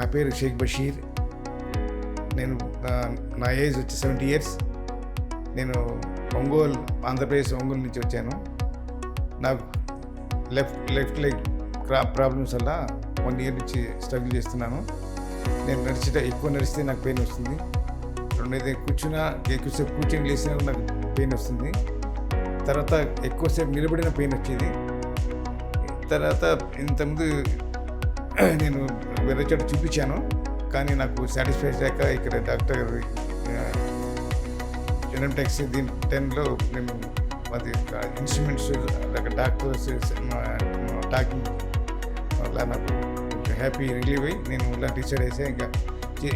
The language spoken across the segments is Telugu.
నా పేరు షేక్ బషీర్. నేను నా ఏజ్ వచ్చి 70 years. నేను ఒంగోలు, ఆంధ్రప్రదేశ్ ఒంగోలు నుంచి వచ్చాను. నాకు లెఫ్ట్ లెగ్ ప్రాబ్లమ్స్ వల్ల 1 year నుంచి స్ట్రగుల్ చేస్తున్నాను. నేను ఎక్కువ నడిస్తే నాకు పెయిన్ వస్తుంది. రెండోది ఎక్కువసేపు కూర్చొని లేసినా నాకు పెయిన్ వస్తుంది. తర్వాత ఎక్కువసేపు నిలబడిన పెయిన్ వచ్చేది. తర్వాత ఇంతకుముందు నేను వేరే చోట చూపించాను, కానీ నాకు సాటిస్ఫై అయ్యాక ఇక్కడ డాక్టర్ గారు జెనెటిక్స్ 10లో నేను అది ఇన్స్ట్రుమెంట్స్ డాక్టర్స్ టాకింగ్ వల్ల నాకు కొంచెం హ్యాపీ రిలీవ్ అయ్యి నేను ఇలా డిసైడ్ చేసే ఇంకా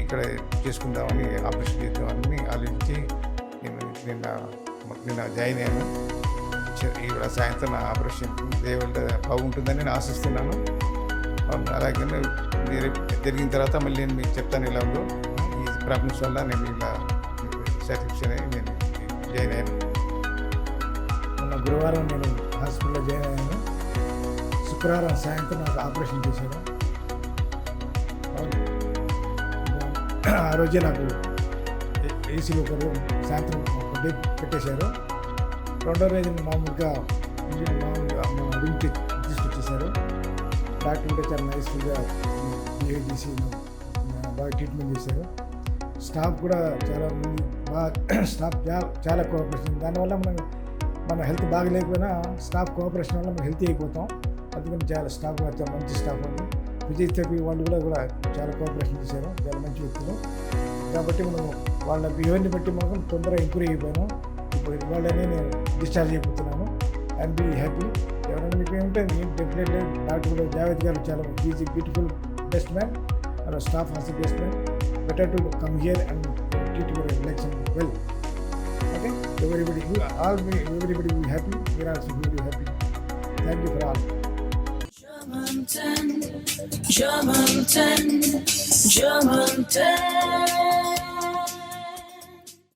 ఇక్కడ చేసుకుందామని, ఆపరేషన్ చేద్దామని ఆలోచించి నేను నిన్న జాయిన్ అయ్యాను. ఇక్కడ సాయంత్రం నా ఆపరేషన్ దేవుళ్ళ బాగుంటుందని నేను ఆశిస్తున్నాను. అలాగే జరిగిన తర్వాత మళ్ళీ నేను మీకు చెప్తాను ఇలా ఉందో. ఈ ప్రాబ్లమ్స్ వల్ల నేను ఇలా సాటిస్ఫాక్షన్ అయ్యి నేను జాయిన్ అయ్యాను. మొన్న గురువారం నేను హాస్పిటల్లో జాయిన్ అయ్యాను. శుక్రవారం సాయంత్రం నాకు ఆపరేషన్ చేశారు. ఆ రోజే నాకు ఏసీలో ఒకరు సాయంత్రం ఒక డే పెట్టేశారు. రెండో రోజు మామూలుగా రూమ్కి తీసుకొచ్చేసారు. డాక్టర్ కూడా చాలా నైస్గా బిహేవ్ చేసి బాగా ట్రీట్మెంట్ చేశారు. స్టాఫ్ కూడా చాలా చాలా కోఆపరేషన్. దానివల్ల మన హెల్త్ బాగలేకపోయినా స్టాఫ్ కోఆపరేషన్ వల్ల మనం హెల్తీ అయిపోతాం. అందుకని చాలా స్టాఫ్ కూడా చాలా మంచి స్టాఫ్ ఉంది. ఫిజియోథెరపీ వాళ్ళు కూడా చాలా కోఆపరేషన్ చేశారు. చాలా మంచి వ్యక్తులు. కాబట్టి మనం వాళ్ళ బిహేవియర్ని బట్టి మనం తొందరగా ఇంప్రూవ్ అయిపోయాను. ఇప్పుడు వాళ్ళని నేను డిశ్చార్జ్ అయిపోతున్నాను. And be happy. ఎవరైనా మీకు ఏమంటే నేను డెఫినెట్లీ డాక్టర్ కూడా జావేద్ గారు చాలా is a beautiful best man. our staff has the best man. Better to come here and treat your election well. Okay, everybody will be happy. We are also very happy. Thank you for all. Germanten.